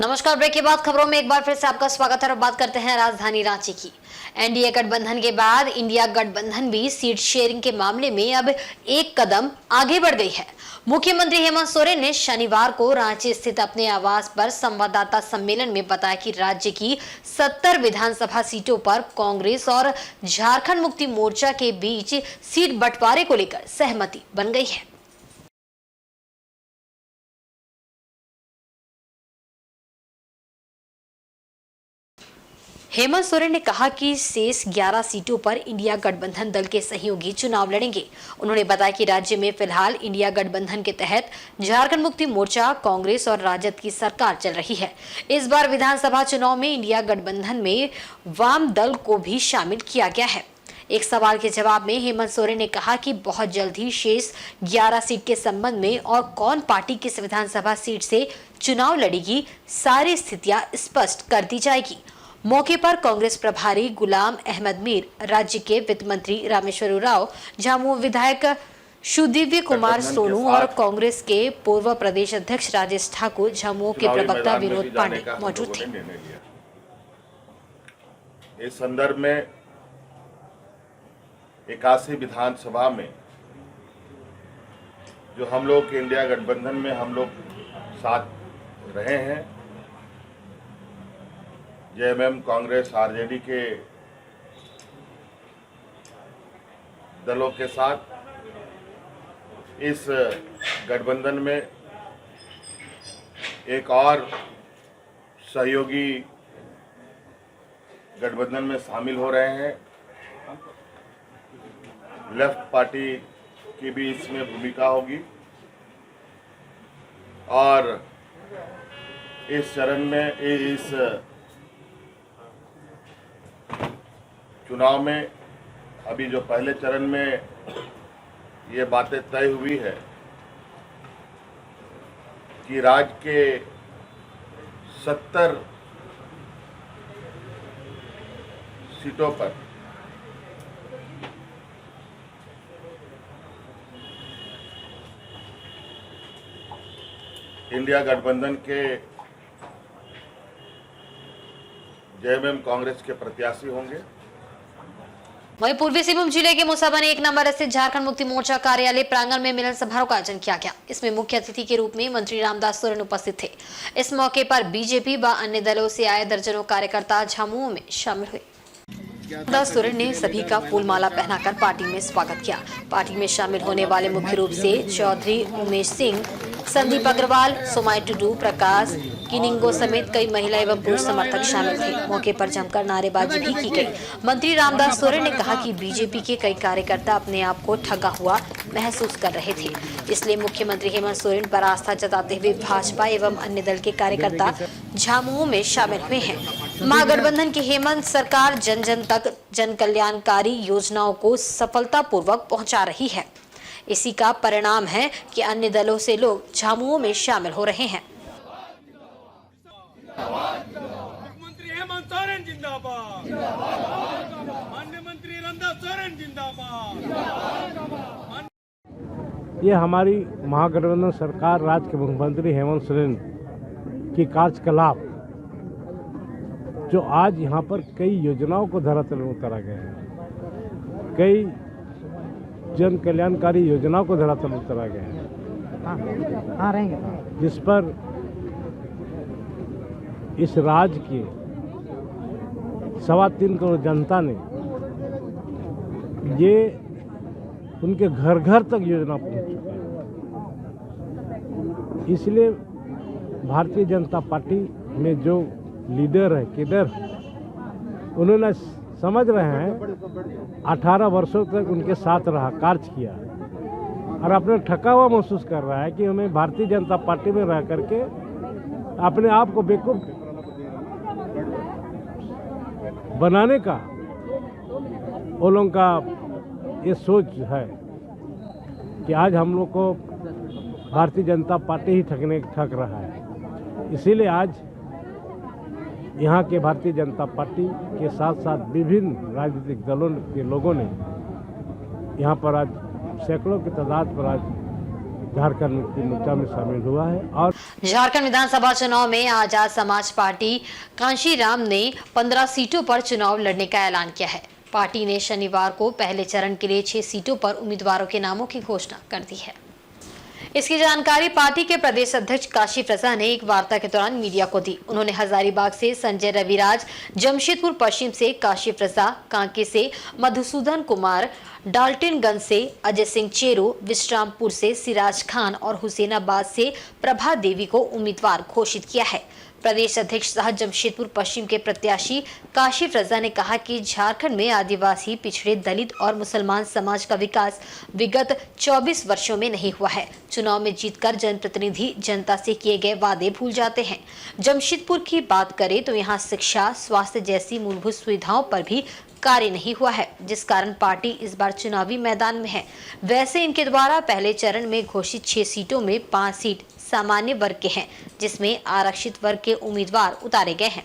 नमस्कार। ब्रेक के बाद खबरों में एक बार फिर से आपका स्वागत है और बात करते हैं राजधानी रांची की। एनडीए गठबंधन के बाद इंडिया गठबंधन भी सीट शेयरिंग के मामले में अब एक कदम आगे बढ़ गई है। मुख्यमंत्री हेमंत सोरेन ने शनिवार को रांची स्थित अपने आवास पर संवाददाता सम्मेलन में बताया कि राज्य की 70 विधानसभा सीटों पर कांग्रेस और झारखंड मुक्ति मोर्चा के बीच सीट बंटवारे को लेकर सहमति बन गई है। हेमंत सोरेन ने कहा कि शेष 11 सीटों पर इंडिया गठबंधन दल के सहयोगी चुनाव लड़ेंगे। उन्होंने बताया कि राज्य में फिलहाल इंडिया गठबंधन के तहत झारखंड मुक्ति मोर्चा, कांग्रेस और राजद की सरकार चल रही है। इस बार विधानसभा चुनाव में इंडिया गठबंधन में वाम दल को भी शामिल किया गया है। एक सवाल के जवाब में हेमंत सोरेन ने कहा कि बहुत जल्द ही शेष 11 सीट के संबंध में और कौन पार्टी किस विधानसभा सीट से चुनाव लड़ेगी, सारी स्थितियां स्पष्ट कर दी जाएगी। मौके पर कांग्रेस प्रभारी गुलाम अहमद मीर, राज्य के वित्त मंत्री रामेश्वर उरांव, झामुमो विधायक सुदिव्य कुमार सोनू और कांग्रेस के पूर्व प्रदेश अध्यक्ष राजेश ठाकुर, झामुमो के प्रवक्ता विनोद पांडे मौजूद थे। इस संदर्भ में 81 विधानसभा में जो हम लोग इंडिया गठबंधन में हम लोग साथ रहे हैं, जेएमएम, कांग्रेस, आरजेडी के दलों के साथ इस गठबंधन में एक और सहयोगी गठबंधन में शामिल हो रहे हैं। लेफ्ट पार्टी की भी इसमें भूमिका होगी और इस चरण में इस चुनाव में अभी जो पहले चरण में ये बातें तय हुई है कि राज्य के 70 सीटों पर इंडिया गठबंधन के जेएमएम कांग्रेस के प्रत्याशी होंगे। वहीं पूर्वी सिंहभूम जिले के मुसाबा ने 1 नंबर स्थित झारखंड मुक्ति मोर्चा कार्यालय प्रांगण में मिलन समारोह का आयोजन किया गया। इसमें मुख्य अतिथि के रूप में मंत्री रामदास सोरेन उपस्थित थे। इस मौके पर बीजेपी व अन्य दलों से आए दर्जनों कार्यकर्ता झामुमो में शामिल हुए। रामदास सोरेन ने सभी का फूल माला पहनाकर पार्टी में स्वागत किया। पार्टी में शामिल होने वाले मुख्य रूप से चौधरी उमेश सिंह, संदीप अग्रवाल, सोमाई टुडू, प्रकाश किनिंगो समेत कई महिला एवं पुरुष समर्थक शामिल थे। मौके पर जमकर नारेबाजी भी की गई। मंत्री रामदास सोरेन ने कहा कि बीजेपी के कई कार्यकर्ता अपने आप को ठगा हुआ महसूस कर रहे थे, इसलिए मुख्यमंत्री हेमंत सोरेन पर आस्था जताते हुए भाजपा एवं अन्य दल के कार्यकर्ता झामुमो में शामिल हुए हैं। महागठबंधन की हेमंत सरकार जन जन तक जन कल्याणकारी योजनाओं को सफलतापूर्वक पहुंचा रही है। इसी का परिणाम है कि अन्य दलों से लोग झामुमो में शामिल हो रहे हैं। मुख्यमंत्री हेमंत सोरेन जिंदाबाद, माननीय मंत्री रामदास सोरेन जिंदाबाद। ये हमारी महागठबंधन सरकार, राज्य के मुख्यमंत्री हेमंत सोरेन की कार्यकलाप जो आज यहाँ पर कई योजनाओं को धरातल में उतारा गया है, कई जन कल्याणकारी योजनाओं को धरातल में उतारा गया है, जिस पर इस राज्य की 3.25 करोड़ जनता ने ये उनके घर घर तक योजना पहुंच चुकी है। इसलिए भारतीय जनता पार्टी में जो लीडर है, केडर, उन्होंने समझ रहे हैं 18 वर्षों तक उनके साथ रहा, कार्य किया और अपने ठगा हुआ महसूस कर रहा है कि हमें भारतीय जनता पार्टी में रह करके अपने आप को बेवकूफ बनाने का वो लोगों का ये सोच है कि आज हम लोग को भारतीय जनता पार्टी ही ठग रहा है। इसीलिए आज यहाँ के भारतीय जनता पार्टी के साथ साथ विभिन्न राजनीतिक दलों के लोगों ने यहाँ पर आज सैकड़ों की तादाद पर आज झारखंड मुक्ति मोर्चा में शामिल हुआ है। और झारखंड विधानसभा चुनाव में आजाद समाज पार्टी कांशीराम ने 15 सीटों पर चुनाव लड़ने का ऐलान किया है। पार्टी ने शनिवार को पहले चरण के लिए 6 सीटों पर उम्मीदवारों के नामों की घोषणा कर दी है। इसकी जानकारी पार्टी के प्रदेश अध्यक्ष काशी प्रसाद ने एक वार्ता के दौरान मीडिया को दी। उन्होंने हजारीबाग से संजय रविराज, जमशेदपुर पश्चिम से काशी प्रसाद, कांके से मधुसूदन कुमार, डाल्टनगंज से अजय सिंह चेरो, विश्रामपुर से सिराज खान और हुसैनाबाद से प्रभा देवी को उम्मीदवार घोषित किया है। प्रदेश अध्यक्ष सह जमशेदपुर पश्चिम के प्रत्याशी काशी प्रसाद ने कहा कि झारखंड में आदिवासी, पिछड़े, दलित और मुसलमान समाज का विकास विगत 24 वर्षों में नहीं हुआ है। चुनाव में जीतकर जनप्रतिनिधि जनता से किए गए वादे भूल जाते हैं। जमशेदपुर की बात करें तो यहाँ शिक्षा, स्वास्थ्य जैसी मूलभूत सुविधाओं पर भी कार्य नहीं हुआ है, जिस कारण पार्टी इस बार चुनावी मैदान में है। वैसे इनके द्वारा पहले चरण में घोषित 6 सीटों में 5 सीट सामान्य वर्ग के हैं, जिसमें आरक्षित वर्ग के उम्मीदवार उतारे गए हैं।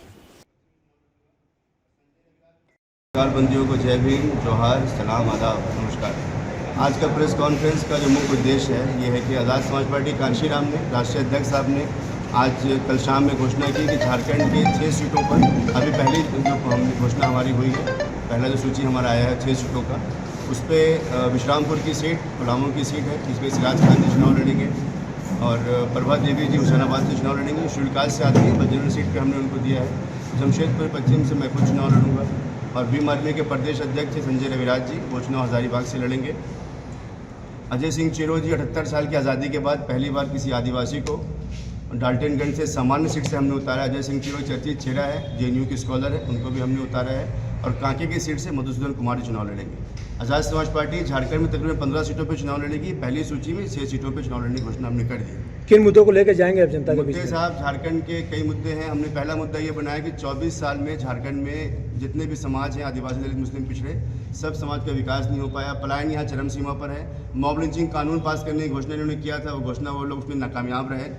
बंदियों को जय भीम, जोहार, सलाम, आदाब, नमस्कार। आज का प्रेस कॉन्फ्रेंस का जो मुख्य उद्देश्य है ये है कि आज़ाद समाज पार्टी कांशीराम ने, राष्ट्रीय अध्यक्ष साहब ने आज कल शाम में घोषणा की कि झारखंड के 6 सीटों पर अभी पहली जो घोषणा हमारी हुई है, पहला जो सूची हमारा आया है 6 सीटों का, उस पर विश्रामपुर की सीट, पलामू की सीट है, जिसमें सिराज खान जी चुनाव लड़ेंगे और प्रभा देवी जी हुसैनाबाद से चुनाव लड़ेंगे। शुल्काल से आती है, बजरंग सीट पे हमने उनको दिया है। जमशेदपुर पश्चिम से मैं खुद चुनाव लड़ूंगा और भीम आर्मी के प्रदेश अध्यक्ष संजय रविराज जी, वो चुनाव हजारीबाग से लड़ेंगे। अजय सिंह चेरो जी 78 साल की आज़ादी के बाद पहली बार किसी आदिवासी को डाल्टनगंज से सामान्य सीट से हमने उतारा। अजय सिंह चेरो चर्चित चेहरा है, जेएनयू के स्कॉलर है, उनको भी हमने उतारा है। और कांके की सीट से मधुसूदन कुमार चुनाव लड़ेंगे। आज़ाद समाज पार्टी झारखंड में तकरीबन 15 सीटों पर चुनाव लड़ेगी। पहली सूची में 6 सीटों पर चुनाव लड़ने की घोषणा हमने कर दी। किन मुद्दों को लेकर जाएंगे अब जनता के बीच मुद्दे में? साहब, झारखंड के कई मुद्दे हैं। हमने पहला मुद्दा ये बनाया कि 24 साल में झारखंड में जितने भी समाज हैं, आदिवासी, दलित, मुस्लिम, पिछड़े, सब समाज का विकास नहीं हो पाया। पलायन यहाँ चरम सीमा पर है। मॉब लिंचिंग कानून पास करने की घोषणा इन्होंने किया था, वो घोषणा वो लोग उसमें नाकामयाब रहे।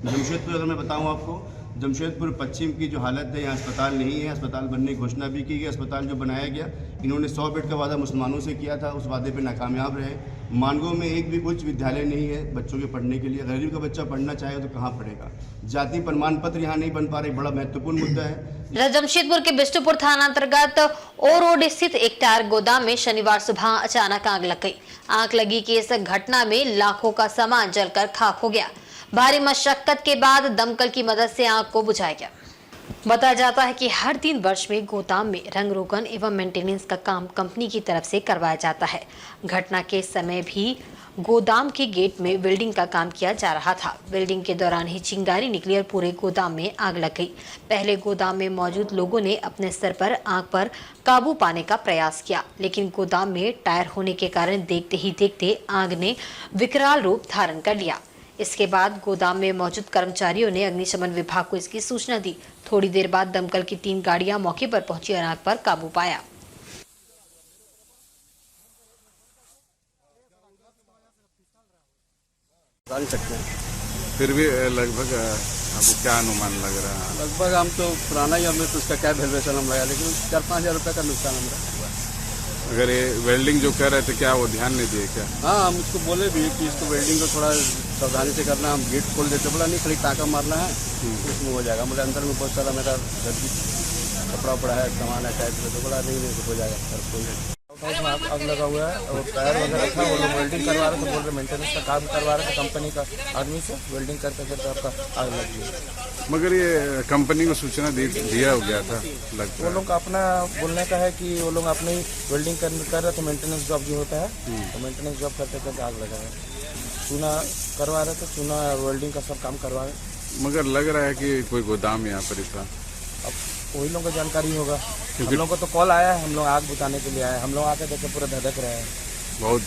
जमशेदपुर अगर मैं बताऊँ आपको, जमशेदपुर पश्चिम की जो हालत है, यहाँ अस्पताल नहीं है। अस्पताल बनने की घोषणा भी की गई। अस्पताल जो बनाया गया, इन्होंने 100 बेड का वादा मुसलमानों से किया था, उस वादे पे नाकामयाब रहे। मानगो में एक भी उच्च विद्यालय नहीं है बच्चों के पढ़ने के लिए। गरीब का बच्चा पढ़ना चाहे तो कहाँ पढ़ेगा? जाति प्रमाण पत्र यहाँ नहीं बन पा रही, बड़ा महत्वपूर्ण मुद्दा है। जमशेदपुर के बिष्टुपुर थाना अंतर्गत ओ रोड स्थित एक टायर गोदाम में शनिवार सुबह अचानक आग लग गई। आग लगी कि इस घटना में लाखों का सामान जलकर खाक हो गया। भारी मशक्कत के बाद दमकल की मदद से आग को बुझाया गया। बताया जाता है कि हर 3 वर्ष में गोदाम में रंग रोगन एवं मेंटेनेंस का काम कंपनी की तरफ से करवाया जाता है। घटना के समय भी गोदाम के गेट में वेल्डिंग का काम किया जा रहा था। वेल्डिंग के दौरान ही चिंगारी निकली और पूरे गोदाम में आग लग गई। पहले गोदाम में मौजूद लोगों ने अपने स्तर पर आग पर काबू पाने का प्रयास किया, लेकिन गोदाम में टायर होने के कारण देखते ही देखते आग ने विकराल रूप धारण कर लिया। इसके बाद गोदाम में मौजूद कर्मचारियों ने अग्निशमन विभाग को इसकी सूचना दी। थोड़ी देर बाद दमकल की 3 गाड़ियां मौके पर पहुंची और आग पर काबू पाया। फिर भी लगभग आपको क्या अनुमान लग रहा है? लगभग हम तो पुराना ही, हमें तो उसका क्या वैल्यूएशन हम लगा, लेकिन 4-5 हज़ार रुपये का नुकसान हमारा हुआ। अगर ये वेल्डिंग जो कर रहे थे, क्या वो ध्यान नहीं दिए क्या? हाँ, हम उसको बोले भी कि इसको वेल्डिंग को थोड़ा सावधानी से करना। हम गेट खोल देते, बोला नहीं, खाली टाँका मारना है, उसमें हो जाएगा। बोले अंदर में बहुत सारा मेरा कपड़ा पड़ा है, सामान है टाइप से, तो बोला नहीं हो जाएगा सर, खोल देंगे। आग लगा हुआ है और टायर वगैरह था, वो लोग वेल्डिंग करवा रहे थे, बोल रहे मेंटेनेंस का काम करवा रहे थे कंपनी का आदमी से। वेल्डिंग करते करते आपका आग लग गई। मगर ये कंपनी को सूचना दिया हो गया था लगता वो है। लोग का अपना बोलने का है कि वो लोग अपनी वेल्डिंग कर रहे थे, मेंटेनेंस जॉब जो होता है, तो मेंटेनेंस जॉब करते करते आग लगा है। चूना करवा रहे थे, चूना वेल्डिंग का सब काम करवा रहे। मगर लग रहा है कि कोई गोदाम यहाँ पर था। अब वही लोगों को जानकारी होगा। हम लोगों को तो कॉल आया है, हम लोग आग बुझाने के लिए आए, हम लोग आके देखे पूरा धधक रहे हैं। बहुत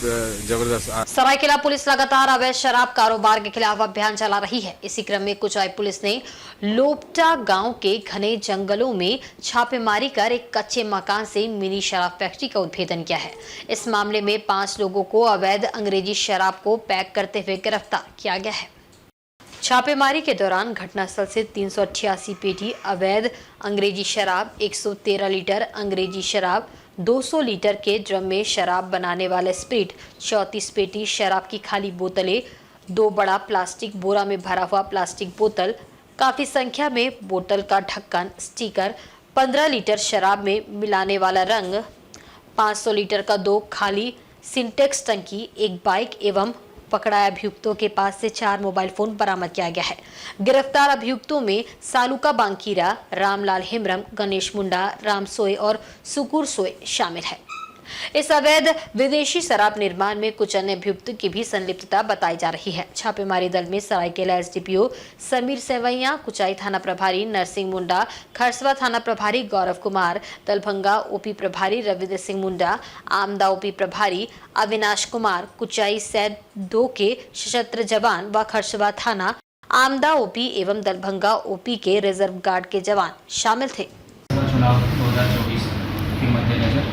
जबरदस्त आग। सरायकेला पुलिस लगातार अवैध शराब कारोबार के खिलाफ अभियान चला रही है। इसी क्रम में कुचाई पुलिस ने लोपटा गांव के घने जंगलों में छापेमारी कर एक कच्चे मकान से मिनी शराब फैक्ट्री का उद्भेदन किया है। इस मामले में 5 लोगों को अवैध अंग्रेजी शराब को पैक करते हुए गिरफ्तार किया गया है। छापेमारी के दौरान घटनास्थल से 388 पेटी अवैध अंग्रेजी शराब, 113 लीटर अंग्रेजी शराब, 200 लीटर के ड्रम में शराब बनाने वाले स्पिरिट, 34 पेटी शराब की खाली बोतलें, 2 बड़ा प्लास्टिक बोरा में भरा हुआ प्लास्टिक बोतल, काफी संख्या में बोतल का ढक्कन, स्टिकर, 15 लीटर शराब में मिलाने वाला रंग, 500 लीटर का 2 खाली सिंटेक्स टंकी, एक बाइक एवं पकड़ाए अभियुक्तों के पास से 4 मोबाइल फोन बरामद किया गया है। गिरफ्तार अभियुक्तों में सालुका बांकीरा, रामलाल हेम्ब्रम, गणेश मुंडा, राम सोय और सुकुर सोय शामिल है। इस अवैध विदेशी शराब निर्माण में कुछ अन्य अभियुक्तों की भी संलिप्तता बताई जा रही है। छापेमारी दल में सरायकेला एसडीपीओ समीर सेवैया, कुचाई थाना प्रभारी नरसिंह मुंडा, खरसवा थाना प्रभारी गौरव कुमार, दलभंगा ओपी प्रभारी रविंद्र सिंह मुंडा, आमदा ओपी प्रभारी अविनाश कुमार, कुचाई सैद 2 के सशस्त्र जवान व खरसवा थाना आमदा ओपी एवं दलभंगा ओपी के रिजर्व गार्ड के जवान शामिल थे। चुनाव 2024 के मद्देनजर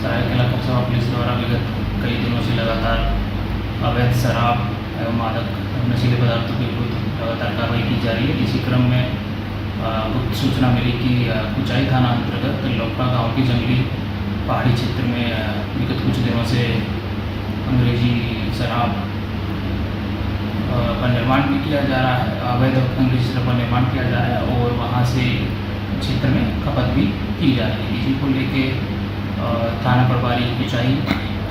सरायकेला खरसवा पुलिस द्वारा विगत कई दिनों से लगातार अवैध शराब एवं मादक नशीले पदार्थों के विरुद्ध लगातार कार्रवाई की जा रही है। इसी क्रम में गुप्त सूचना मिली कि कुचाई थाना अंतर्गत लोपा गांव की जंगली पहाड़ी क्षेत्र में विगत कुछ दिनों से अंग्रेजी शराब का निर्माण भी किया जा रहा है, अवैध अंग्रेजी शराब का निर्माण किया जा रहा है और वहाँ से क्षेत्र में खपत भी की जा रही है। इसी को लेके थाना प्रभारी कुचाई,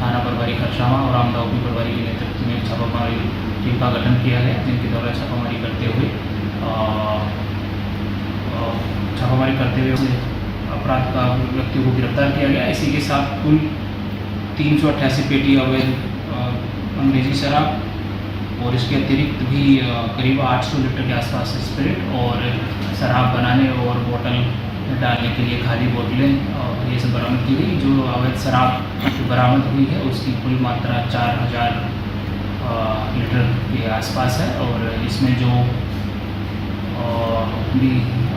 थाना प्रभारी खरसावा और आमदा ओपी प्रभारी के नेतृत्व में छापामारी टीम का गठन किया गया, जिनके द्वारा छापामारी करते हुए अपराध का व्यक्ति को गिरफ्तार किया गया। इसी के साथ कुल 388 पेटी अवैध अंग्रेजी शराब और इसके अतिरिक्त भी करीब 800 लीटर के आसपास स्पिरिट और शराब बनाने और बोतल डालने के लिए खाली बोतलें ये सब बरामद की गई। जो अवैध शराब बरामद हुई है उसकी कुल मात्रा 4000 लीटर के आसपास है और इसमें जो भी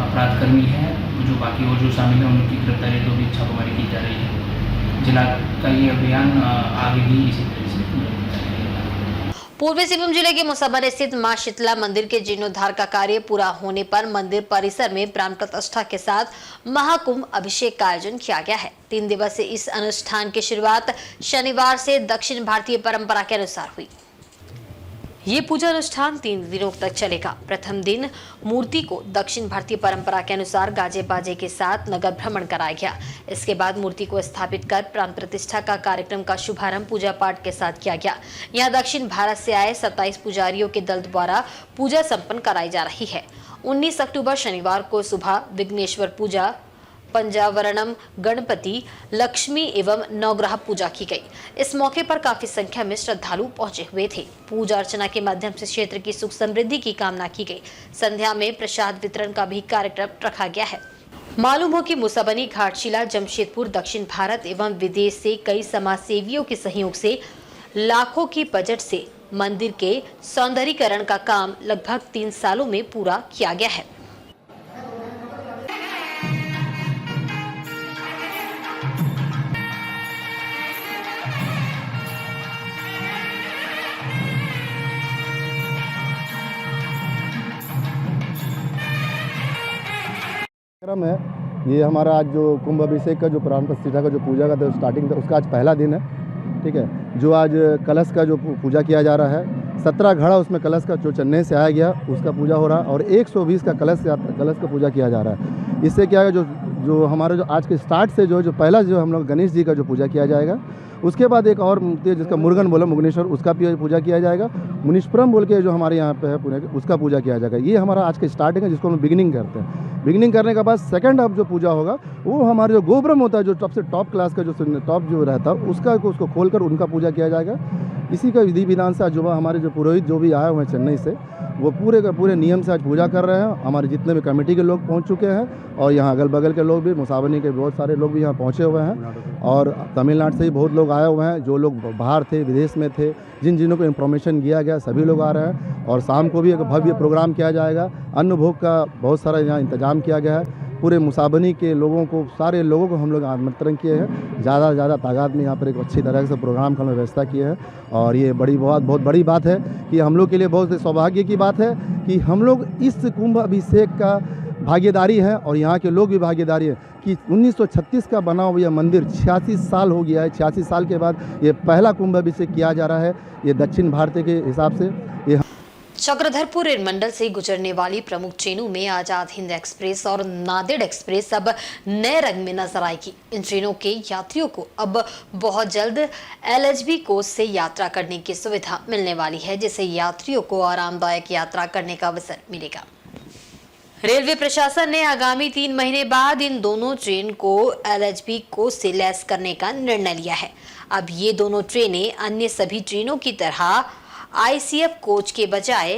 अपराधकर्मी हैं, जो बाकी और जो शामिल हैं, उनकी गिरफ्तारी तो भी छापेमारी की जा रही है। जिला का ये अभियान आगे भी इसी तरह से पूर्वी सिंहभूम जिले के मुसाबन स्थित मां शीतला मंदिर के जीर्णोद्धार का कार्य पूरा होने पर मंदिर परिसर में प्राण प्रतिष्ठा के साथ महाकुंभ अभिषेक का आयोजन किया गया है। 3 दिवसीय इस अनुष्ठान की शुरुआत शनिवार से दक्षिण भारतीय परंपरा के अनुसार हुई। ये पूजा अनुष्ठान 3 दिनों तक चलेगा। प्रथम दिन मूर्ति को दक्षिण भारतीय परंपरा के अनुसार गाजे बाजे के साथ नगर भ्रमण कराया गया। इसके बाद मूर्ति को स्थापित कर प्राण प्रतिष्ठा का कार्यक्रम का शुभारंभ पूजा पाठ के साथ किया गया। यहाँ दक्षिण भारत से आए 27 पुजारियों के दल द्वारा पूजा संपन्न कराई जा रही है। 19 अक्टूबर शनिवार को सुबह विघ्नेश्वर पूजा, पंचावरणम, गणपति, लक्ष्मी एवं नवग्रह पूजा की गई। इस मौके पर काफी संख्या में श्रद्धालु पहुंचे हुए थे। पूजा अर्चना के माध्यम से क्षेत्र की सुख समृद्धि की कामना की गई। संध्या में प्रसाद वितरण का भी कार्यक्रम रखा गया है। मालूम हो कि मुसाबनी, घाटशिला, जमशेदपुर, दक्षिण भारत एवं विदेश से कई समाज सेवियों के सहयोग से लाखों की बजट से मंदिर के सौंदर्यीकरण का काम लगभग 3 सालों में पूरा किया गया है। क्रम है ये हमारा आज जो कुंभ अभिषेक का जो प्राण प्रतिष्ठा का जो पूजा का स्टार्टिंग था उसका आज पहला दिन है। ठीक है, जो आज कलश का जो पूजा किया जा रहा है, 17 घड़ा उसमें कलश का जो चेन्नई से आया गया उसका पूजा हो रहा है और 120 का कलश का पूजा किया जा रहा है। इससे क्या है, जो हमारा जो आज के स्टार्ट से जो पहला जो हम लोग गणेश जी का जो पूजा किया जाएगा, उसके बाद एक और मूर्ति है जिसका मुरुगन बोला मुगनेश्वर, उसका पूजा किया जाएगा। मुनीश्वरम बोल के जो हमारे यहाँ पे है पुणे के, उसका पूजा किया जाएगा। ये हमारा आज का स्टार्टिंग है जिसको हम बिगिनिंग करते हैं। बिगिनिंग करने के बाद सेकंड अब जो पूजा होगा वो हमारे जो गोब्रम होता है, जो सबसे टॉप क्लास का जो टॉप जो रहता है उसको खोलकर उनका पूजा किया जाएगा। इसी का विधि विधान से आज हमारे जो पुरोहित जो भी आए हुए हैं चेन्नई से, वो पूरे का पूरे नियम से आज पूजा कर रहे हैं। हमारे जितने भी कमेटी के लोग पहुंच चुके हैं और यहाँ अगल बगल के लोग भी, मुसाबनी के बहुत सारे लोग भी यहाँ पहुँचे हुए हैं और तमिलनाडु से भी बहुत लोग आए हुए हैं। जो लोग बाहर थे, विदेश में थे, जिन को इन्फॉर्मेशन दिया गया, सभी लोग आ रहे हैं। और शाम को भी एक भव्य प्रोग्राम किया जाएगा। अन्न भोग का बहुत सारा यहाँ इंतजाम किया गया है। पूरे मुसाबनी के लोगों को, सारे लोगों को हम लोग आमंत्रण किए हैं। ज़्यादा से ज़्यादा तादाद में यहाँ पर एक अच्छी तरह से प्रोग्राम का व्यवस्था की है और ये बहुत बड़ी बात है कि हम लोग के लिए बहुत सौभाग्य की बात है कि हम लोग इस कुंभ अभिषेक का भागीदारी है और यहाँ के लोग भी भागीदारी है कि 1936 का बना हुआ यह मंदिर 86 साल हो गया है। 86 साल के बाद ये पहला कुंभ अभिषेक किया जा रहा है। ये दक्षिण भारत के हिसाब से चक्रधरपुर रेल मंडल से गुजरने वाली प्रमुख ट्रेनों में आजाद हिंद एक्सप्रेस और नांदेड़ एक्सप्रेस अब नए रंग में नजर आएगी। इन ट्रेनों के यात्रियों को अब बहुत जल्द LHB कोच से यात्रा करने की सुविधा मिलने वाली है, जिससे यात्रियों को आरामदायक यात्रा करने का अवसर मिलेगा। रेलवे प्रशासन ने आगामी 3 महीने बाद इन दोनों ट्रेन को LHB कोच से लैस करने का निर्णय लिया है। अब ये दोनों ट्रेनें अन्य सभी ट्रेनों की तरह ICF कोच के बजाय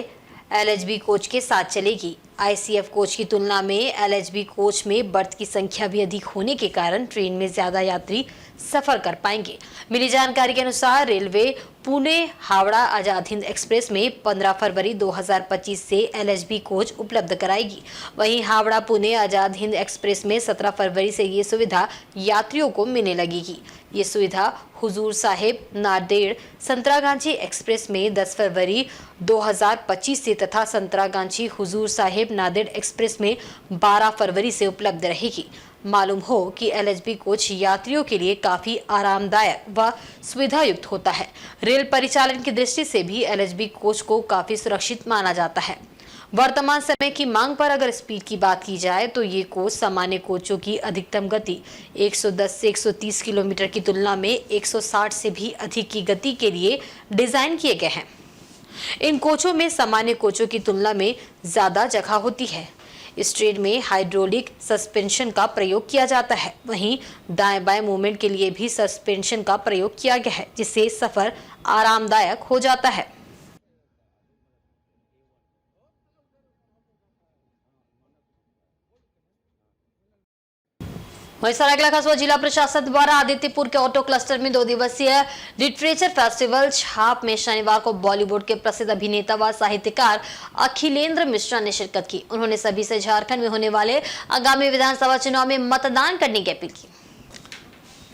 LHB कोच के साथ चलेगी। ICF कोच की तुलना में LHB कोच में बर्थ की संख्या भी अधिक होने के कारण ट्रेन में ज्यादा यात्री सफर कर पाएंगे। मिली जानकारी के अनुसार रेलवे पुणे हावड़ा आजाद हिंद एक्सप्रेस में 15 फरवरी 2025 से LHB कोच उपलब्ध कराएगी। वहीं हावड़ा पुणे आजाद हिंद एक्सप्रेस में 17 फरवरी से ये सुविधा यात्रियों को मिलने लगेगी। ये सुविधा हुजूर साहिब नांदेड़ संतरागाछी एक्सप्रेस में 10 फरवरी 2025 से तथा संतरागाछी हुजूर साहिब नांदेड़ एक्सप्रेस में 12 फरवरी से उपलब्ध रहेगी। मालूम हो कि LHB कोच यात्रियों के लिए काफी आरामदायक व सुविधायुक्त होता है। रेल परिचालन की दृष्टि से भी LHB कोच को काफी सुरक्षित माना जाता है। वर्तमान समय की मांग पर अगर स्पीड की बात की जाए तो ये कोच सामान्य कोचों की अधिकतम गति 110 से 130 किलोमीटर की तुलना में 160 से भी अधिक की गति के लिए डिजाइन किए गए हैं। इन कोचों में सामान्य कोचों की तुलना में ज्यादा जगह होती है। इस ट्रेन में हाइड्रोलिक सस्पेंशन का प्रयोग किया जाता है। वहीं दाएं बाएं मूवमेंट के लिए भी सस्पेंशन का प्रयोग किया गया है, जिससे सफर आरामदायक हो जाता है। वहीं सरायकेला कस्बा जिला प्रशासन द्वारा आदित्यपुर के ऑटो क्लस्टर में 2 दिवसीय लिटरेचर फेस्टिवल छाप में शनिवार को बॉलीवुड के प्रसिद्ध अभिनेता व साहित्यकार अखिलेंद्र मिश्रा ने शिरकत की। उन्होंने सभी से झारखंड में होने वाले आगामी विधानसभा चुनाव में मतदान करने की अपील की।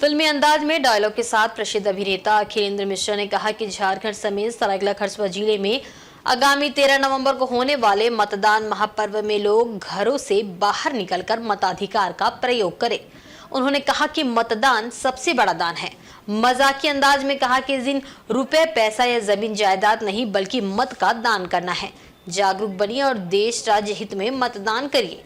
फिल्मी अंदाज में डायलॉग के साथ प्रसिद्ध अभिनेता अखिलेंद्र मिश्रा ने कहा कि झारखंड समेत सरायकेला खरसुआ जिले में आगामी 13 नवंबर को होने वाले मतदान महापर्व में लोग घरों से बाहर निकलकर मताधिकार का प्रयोग करें। उन्होंने कहा कि मतदान सबसे बड़ा दान है। मजाकी अंदाज में कहा कि जिन रुपए पैसा या जमीन जायदाद नहीं बल्कि मत का दान करना है। जागरूक बनिए और देश राज्य हित में मतदान करिए।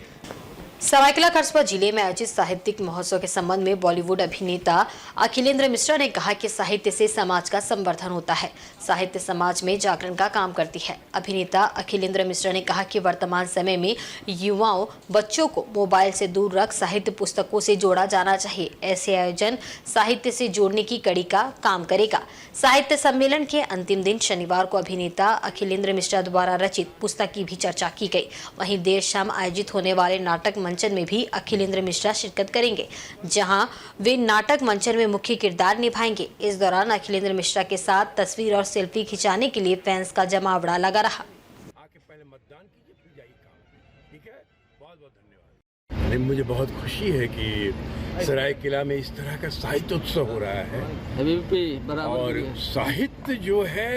सरायकेला खरसुआ जिले में आयोजित साहित्यिक महोत्सव के संबंध में बॉलीवुड अभिनेता अखिलेंद्र मिश्रा ने कहा कि साहित्य से समाज का संवर्धन होता है। साहित्य समाज में जागरण का काम करती है। अभिनेता अखिलेंद्र मिश्रा ने कहा कि वर्तमान समय में युवाओं बच्चों को मोबाइल से दूर रख साहित्य पुस्तकों से जोड़ा जाना चाहिए। ऐसे आयोजन साहित्य से जोड़ने की कड़ी का काम करेगा। साहित्य सम्मेलन के अंतिम दिन शनिवार को अभिनेता अखिलेंद्र मिश्रा द्वारा रचित पुस्तक की भी चर्चा की गई। वहीं देर शाम आयोजित होने वाले नाटक मंचन में भी अखिलेंद्र मिश्रा शिरकत करेंगे, जहां वे नाटक मंचन में मुख्य किरदार निभाएंगे। इस दौरान अखिलेंद्र मिश्रा के साथ तस्वीर और सेल्फी खिंचाने के लिए फैंस का जमावड़ा लगा रहा। आके पहले मतदान कीजिए, फिर जाइए काम। ठीक है, बहुत बहुत धन्यवाद। मुझे बहुत खुशी है कि सरायकेला में इस तरह का साहित्य उत्सव हो रहा है और साहित्य जो है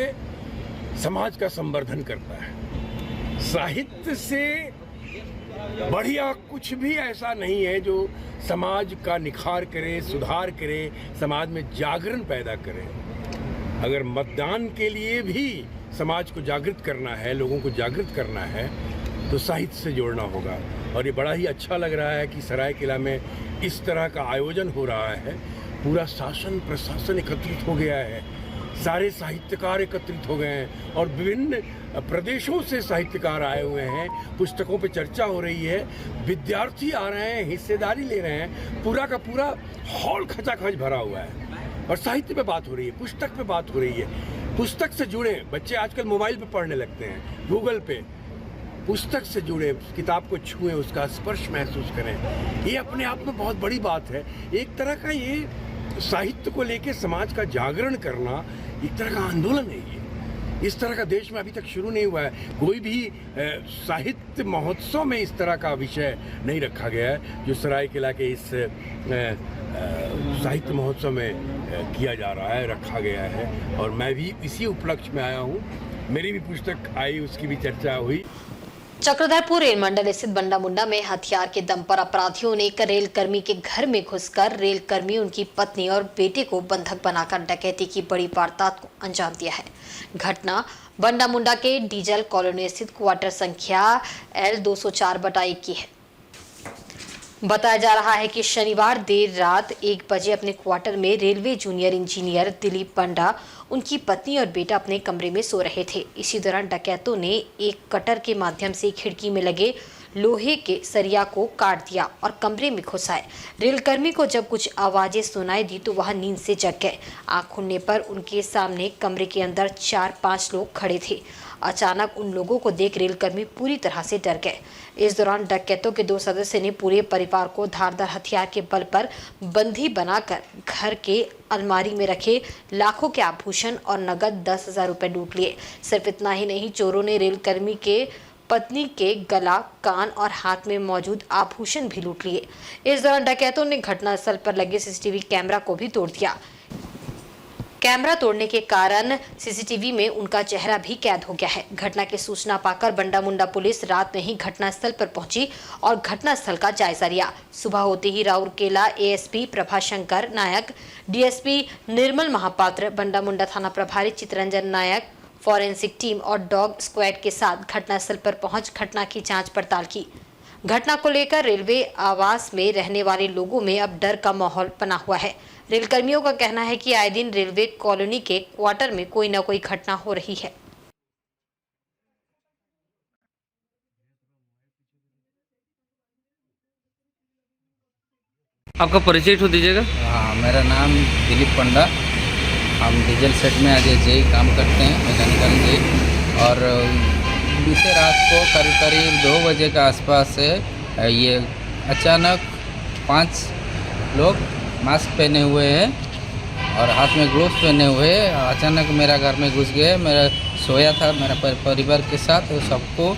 समाज का संवर्धन करता है। साहित्य से बढ़िया कुछ भी ऐसा नहीं है जो समाज का निखार करे, सुधार करे, समाज में जागरण पैदा करे। अगर मतदान के लिए भी समाज को जागृत करना है, लोगों को जागृत करना है, तो साहित्य से जोड़ना होगा। और ये बड़ा ही अच्छा लग रहा है कि सरायकेला में इस तरह का आयोजन हो रहा है। पूरा शासन प्रशासन एकत्रित हो गया है, सारे साहित्यकार एकत्रित हो गए हैं और विभिन्न प्रदेशों से साहित्यकार आए हुए हैं। पुस्तकों पे चर्चा हो रही है, विद्यार्थी आ रहे हैं, हिस्सेदारी ले रहे हैं। पूरा का पूरा हॉल खचाखच भरा हुआ है और साहित्य पे बात हो रही है, पुस्तक पे बात हो रही है। पुस्तक से जुड़े बच्चे आजकल मोबाइल पे पढ़ने लगते हैं, गूगल पे। पुस्तक से जुड़े, किताब को छुएं, उसका स्पर्श महसूस करें। ये अपने आप में बहुत बड़ी बात है। एक तरह का ये साहित्य को लेके समाज का जागरण करना एक तरह का आंदोलन है। ये इस तरह का देश में अभी तक शुरू नहीं हुआ है। कोई भी साहित्य महोत्सव में इस तरह का विषय नहीं रखा गया है जो सरायकेला के इस साहित्य महोत्सव में किया जा रहा है, रखा गया है। और मैं भी इसी उपलक्ष्य में आया हूँ। मेरी भी पुस्तक आई, उसकी भी चर्चा हुई। चक्रधरपुर रेल मंडल स्थित बंडा मुंडा में हथियार के दम पर अपराधियों ने एक रेल कर्मी के घर में घुसकर रेल कर्मी, उनकी पत्नी और बेटे को बंधक बनाकर डकैती की बड़ी वारदात को अंजाम दिया है। घटना बंडा मुंडा के डीजल कॉलोनी स्थित क्वार्टर संख्या L204/1 की है। बताया जा रहा है कि शनिवार देर रात 1 बजे अपने क्वार्टर में रेलवे जूनियर इंजीनियर दिलीप पंडा, उनकी पत्नी और बेटा अपने कमरे में सो रहे थे। इसी दौरान डकैतों ने एक कटर के माध्यम से खिड़की में लगे लोहे के सरिया को काट दिया और कमरे में घुस आए। रेलकर्मी को जब कुछ आवाजें सुनाई दी तो वह नींद से जग गए। आंख खुलने पर उनके सामने कमरे के अंदर 4-5 लोग खड़े थे। अचानक उन लोगों को देख रेलकर्मी पूरी तरह से डर गए। इस दौरान डकैतों के 2 सदस्य ने पूरे परिवार को धारदार हथियार के बल पर बंदी बनाकर घर के अलमारी में रखे लाखों के आभूषण और नगद 10,000 रुपए लूट लिए। सिर्फ इतना ही नहीं, चोरों ने रेलकर्मी के पत्नी के गला, कान और हाथ में मौजूद आभूषण भी लूट लिए। इस दौरान डकैतों ने घटनास्थल पर लगे सीसीटीवी कैमरा को भी तोड़ दिया। कैमरा तोड़ने के कारण सीसीटीवी में उनका चेहरा भी कैद हो गया है। घटना की सूचना पाकर बंडा मुंडा पुलिस रात में ही घटनास्थल पर पहुंची और घटनास्थल का जायजा लिया। सुबह होते ही राउरकेला एएसपी प्रभाशंकर नायक, डीएसपी निर्मल महापात्र, बंडा मुंडा थाना प्रभारी चितरंजन नायक, फॉरेंसिक टीम और डॉग स्क्वाड के साथ घटनास्थल पर पहुंच घटना की जांच पड़ताल की। घटना को लेकर रेलवे आवास में रहने वाले लोगों में अब डर का माहौल बना हुआ है। रेलकर्मियों का कहना है कि आए दिन रेलवे कॉलोनी के क्वार्टर में कोई न कोई घटना हो रही है। आपका परिचय तो दीजिएगा। हाँ, मेरा नाम दिलीप पंडा। हम डीजल सेट में आज जेई काम करते हैं, मैकेनिकल जेई। और बीते रात को करीब 2 बजे के आसपास से ये अचानक 5 लोग मास्क पहने हुए हैं और हाथ में ग्लोव्स पहने हुए अचानक मेरा घर में घुस गए। मेरा सोया था मेरा परिवार के साथ, सबको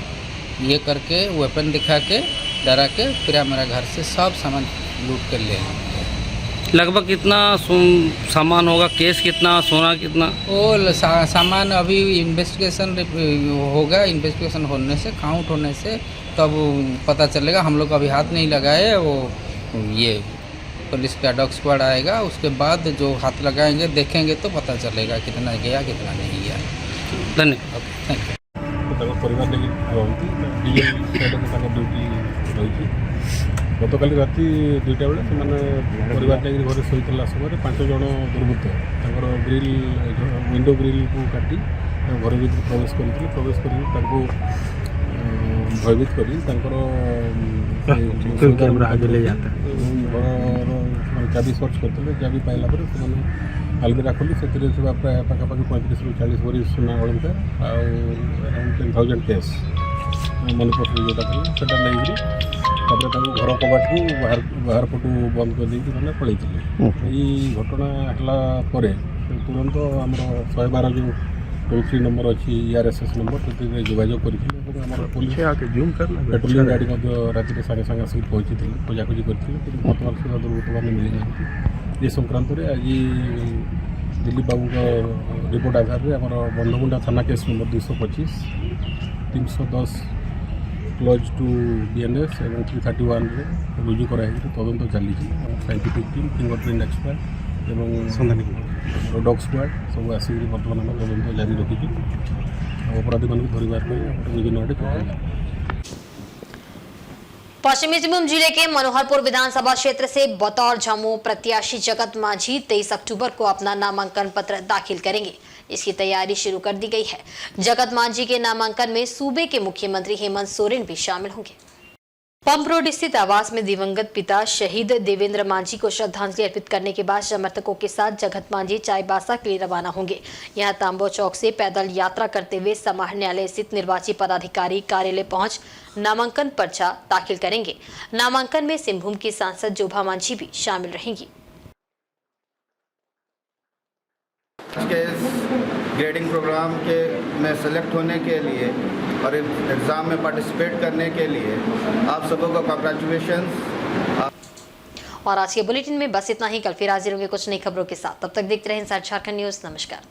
ये करके वेपन दिखा के डरा के फिर मेरा घर से सब सामान लूट कर ले। लगभग कितना सामान होगा? केस कितना, सोना कितना? वो सामान अभी इन्वेस्टिगेशन होगा। इन्वेस्टिगेशन होने से, काउंट होने से तब पता चलेगा। हम लोग अभी हाथ नहीं लगाए। वो ये पुलिस का डॉग स्क्वाड आएगा, उसके बाद जो हाथ लगाएंगे देखेंगे तो पता चलेगा कितना गया कितना नहीं गया। धन्यवाद। Thank you. परिवार रही गतकाल राति 2टा बेले से परिवार घर शोला समय 5 जन दुर्बृत्त ग्रिल विंडो ग्रिल को काटी घर भर प्रवेश कर भयभीत कर चाबी सर्च करते चाबी पाइला अलमीरा खोली से प्राय पाखापाखि 35 ରୁ 40 भरी सुना अलंकार अराउंड 10,000 कैश मनी पर्स जोटा था नहीं घर कबाट को बाहर पटू बंद कर मैंने पलि घटना है तुरंत आम 112 जो टोल फ्री नंबर अच्छी ERSS नंबर से जोगाजोग कर पेट्रोलिंग गाड़ी राति सागे सागे आसिक पहुँची खोजाखोजी करते बर्तमान सुधा दुर्बृत्त मैंने मिल जाती। ये संक्रांत में आज दिलीप बाबू का रिपोर्ट आधार में आम बंधमुंडा थाना case number 225 310 close to BNS और 331 रुजु कराई तदंत चली साइंटिफिक टीम फिंगरप्रिंट एक्सपर्ट और डॉग स्क्वाड सब आसिक बर्तमान आम तदंत जारी रखी अपराधी मान धरवाई। पश्चिमी सिंहभूम जिले के मनोहरपुर विधानसभा क्षेत्र से बतौर जम्मू प्रत्याशी जगत मांझी 23 अक्टूबर को अपना नामांकन पत्र दाखिल करेंगे। इसकी तैयारी शुरू कर दी गई है। जगत मांझी के नामांकन में सूबे के मुख्यमंत्री हेमंत सोरेन भी शामिल होंगे। पंप रोड स्थित आवास में दिवंगत पिता शहीद देवेंद्र मांझी को श्रद्धांजलि अर्पित करने के बाद समर्थकों के साथ जगत मांझी चाईबासा के लिए रवाना होंगे। यहां तांबो चौक से पैदल यात्रा करते हुए समाहरणालय स्थित निर्वाची पदाधिकारी कार्यालय पहुंच नामांकन पर्चा दाखिल करेंगे। नामांकन में सिंहभूम की सांसद जोभा मांझी भी शामिल रहेंगी। ग्रेडिंग प्रोग्राम के में सेलेक्ट होने के लिए और एग्ज़ाम में पार्टिसिपेट करने के लिए आप सबों को कांग्रेचुलेशंस। और आज के बुलेटिन में बस इतना ही। कल फिर हाजिर होंगे कुछ नई खबरों के साथ। तब तक देखते रहें इंसाइड झारखंड न्यूज़। नमस्कार।